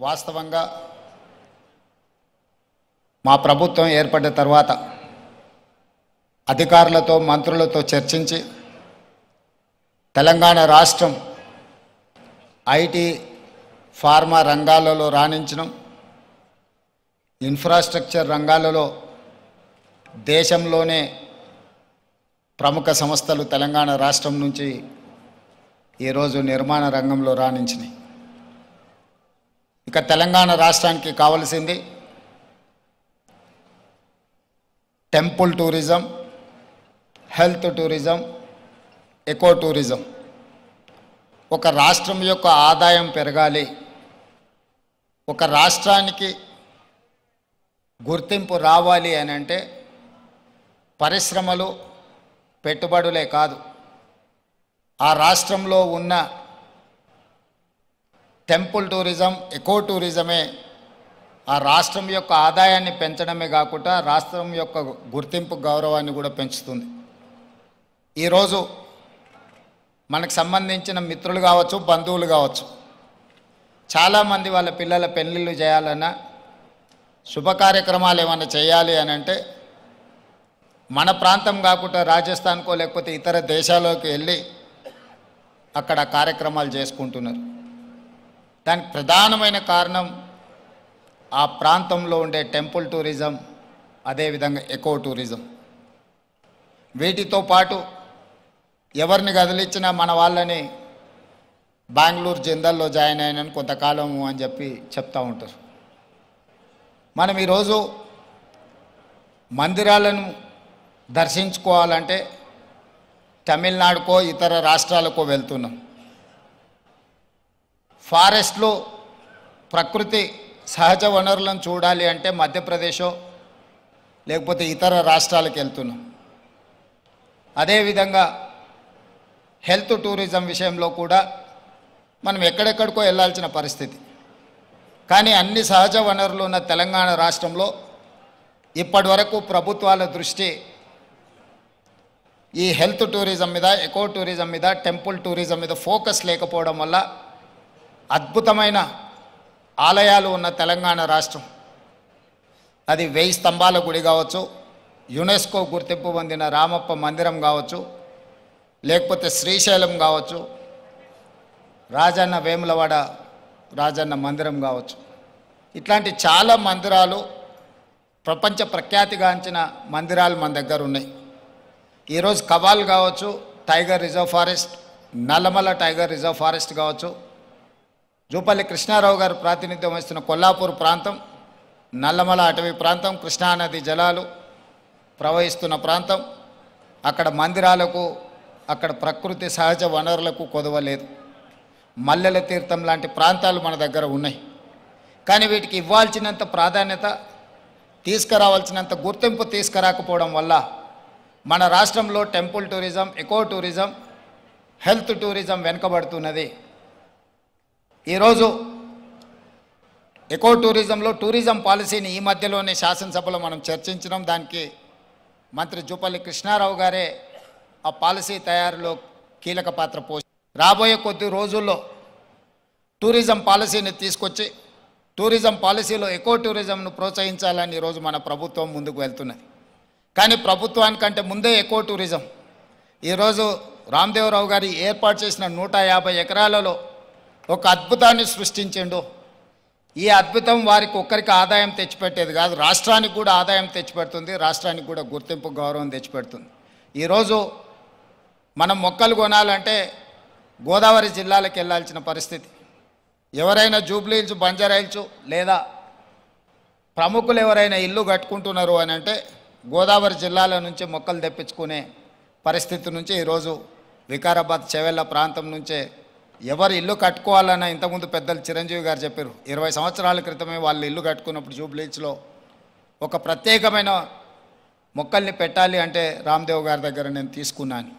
వాస్తవంగా మా ప్రభుత్వం ఏర్పడ్డ తర్వాత అధికారులతో మంత్రులతో చర్చించి తెలంగాణ రాష్ట్రం ఐటీ ఫార్మా రంగాలలో రాణించడం, ఇన్ఫ్రాస్ట్రక్చర్ రంగాలలో దేశంలోనే ప్రముఖ సంస్థలు తెలంగాణ రాష్ట్రం నుంచి ఈరోజు నిర్మాణ రంగంలో రాణించినాయి. ఇక తెలంగాణ రాష్ట్రానికి కావలసింది temple tourism, health tourism, eco tourism. ఒక రాష్ట్రం యొక్క ఆదాయం పెరగాలి, ఒక రాష్ట్రానికి గుర్తింపు రావాలి అని అంటే పరిశ్రమలు, పెట్టుబడులే కాదు, ఆ రాష్ట్రంలో ఉన్న టెంపుల్ టూరిజం, ఎకో టూరిజమే ఆ రాష్ట్రం యొక్క ఆదాయాన్ని పెంచడమే కాకుండా రాష్ట్రం యొక్క గుర్తింపు, గౌరవాన్ని కూడా పెంచుతుంది. ఈరోజు మనకు సంబంధించిన మిత్రులు కావచ్చు, బంధువులు కావచ్చు, చాలామంది వాళ్ళ పిల్లల పెళ్ళిళ్ళు చేయాలన్నా, శుభ కార్యక్రమాలు ఏమైనా చేయాలి అని అంటే మన ప్రాంతం కాకుండా రాజస్థాన్కో లేకపోతే ఇతర దేశాల్లోకి వెళ్ళి అక్కడ కార్యక్రమాలు చేసుకుంటున్నారు. దానికి ప్రధానమైన కారణం ఆ ప్రాంతంలో ఉండే టెంపుల్ టూరిజం, అదేవిధంగా ఎకో టూరిజం. వీటితో పాటు ఎవరిని కదిలిచ్చినా మన వాళ్ళని బెంగళూరు జిందాల్లో జాయిన్ అయినని కొంతకాలము అని చెప్పి చెప్తూ ఉంటారు. మనం ఈరోజు మందిరాలను దర్శించుకోవాలంటే తమిళనాడుకో ఇతర రాష్ట్రాలకో వెళ్తున్నాం. ఫారెస్ట్లో ప్రకృతి సహజ వనరులను చూడాలి అంటే మధ్యప్రదేశో లేకపోతే ఇతర రాష్ట్రాలకు వెళ్తున్నాం. అదేవిధంగా హెల్త్ టూరిజం విషయంలో కూడా మనం ఎక్కడెక్కడికో వెళ్ళాల్సిన పరిస్థితి. కానీ అన్ని సహజ వనరులు ఉన్న తెలంగాణ రాష్ట్రంలో ఇప్పటి వరకు ప్రభుత్వాల దృష్టి ఈ హెల్త్ టూరిజం మీద, ఎకో టూరిజం మీద, టెంపుల్ టూరిజం మీద ఫోకస్ లేకపోవడం వల్ల అద్భుతమైన ఆలయాలు ఉన్న తెలంగాణ రాష్ట్రం, అది 1000 స్తంభాల గుడి కావచ్చు, యునెస్కో గుర్తింపు పొందిన రామప్ప మందిరం కావచ్చు, లేకపోతే శ్రీశైలం కావచ్చు, రాజన్న వేములవాడ రాజన్న మందిరం కావచ్చు, ఇట్లాంటి చాలా మందిరాలు, ప్రపంచ ప్రఖ్యాతిగాంచిన మందిరాలు మన దగ్గర ఉన్నాయి. ఈరోజు కవాల్ కావచ్చు, tiger reserve forest, Nallamala tiger reserve forest కావచ్చు, జూపల్లి కృష్ణారావు గారు ప్రాతినిధ్యం వహిస్తున్న కొల్లాపూర్ ప్రాంతం, నల్లమల అటవీ ప్రాంతం, కృష్ణానది జలాలు ప్రవహిస్తున్న ప్రాంతం, అక్కడ మందిరాలకు, అక్కడ ప్రకృతి సహజ వనరులకు కొదవలేదు. మల్లెల తీర్థం లాంటి ప్రాంతాలు మన దగ్గర ఉన్నాయి. కానీ వీటికి ఇవ్వాల్సినంత ప్రాధాన్యత, తీసుకురావాల్సినంత గుర్తింపు తీసుకురాకపోవడం వల్ల మన రాష్ట్రంలో temple tourism, eco tourism, health tourism వెనుకబడుతున్నది. ఈరోజు ఎకో టూరిజంలో టూరిజం పాలసీని ఈ మధ్యలోనే శాసనసభలో మనం చర్చించడం, దానికి మంత్రి జూపల్లి కృష్ణారావు గారే ఆ పాలసీ తయారీలో కీలక పాత్ర పోషి రాబోయే కొద్ది రోజుల్లో టూరిజం పాలసీని తీసుకొచ్చి టూరిజం పాలసీలో ఎకో టూరిజంను ప్రోత్సహించాలని ఈరోజు మన ప్రభుత్వం ముందుకు వెళ్తున్నది. కానీ ప్రభుత్వానికంటే ముందే ఎకో టూరిజం ఈరోజు రామదేవరావు గారి ఏర్పాటు చేసిన 150 ఎకరాలలో ఒక అద్భుతాన్ని సృష్టించిండు. ఈ అద్భుతం వారికి ఒక్కరికి ఆదాయం తెచ్చిపెట్టేది కాదు, రాష్ట్రానికి కూడా ఆదాయం తెచ్చిపెడుతుంది, రాష్ట్రానికి కూడా గుర్తింపు, గౌరవం తెచ్చిపెడుతుంది. ఈరోజు మనం మొక్కలు కొనాలంటే గోదావరి జిల్లాలకు వెళ్ళాల్సిన పరిస్థితి. ఎవరైనా జూబ్లీ హిల్స్, బంజారా హిల్స్ లేదా ప్రముఖులు ఎవరైనా ఇల్లు కట్టుకుంటున్నారు అని అంటే గోదావరి జిల్లాల నుంచి మొక్కలు తెప్పించుకునే పరిస్థితి నుంచి ఈరోజు వికారాబాద్, చెవెళ్ళ ప్రాంతం నుంచే ఎవరు ఇల్లు కట్టుకోవాలన్నా, ఇంతకుముందు పెద్దలు చిరంజీవి గారు చెప్పారు, 20 సంవత్సరాల క్రితమే వాళ్ళు ఇల్లు కట్టుకున్నప్పుడు జూబ్లీ హిల్స్లో ఒక ప్రత్యేకమైన మొక్కల్ని పెట్టాలి అంటే రామ్దేవ్ గారి దగ్గర నేను తీసుకున్నాను.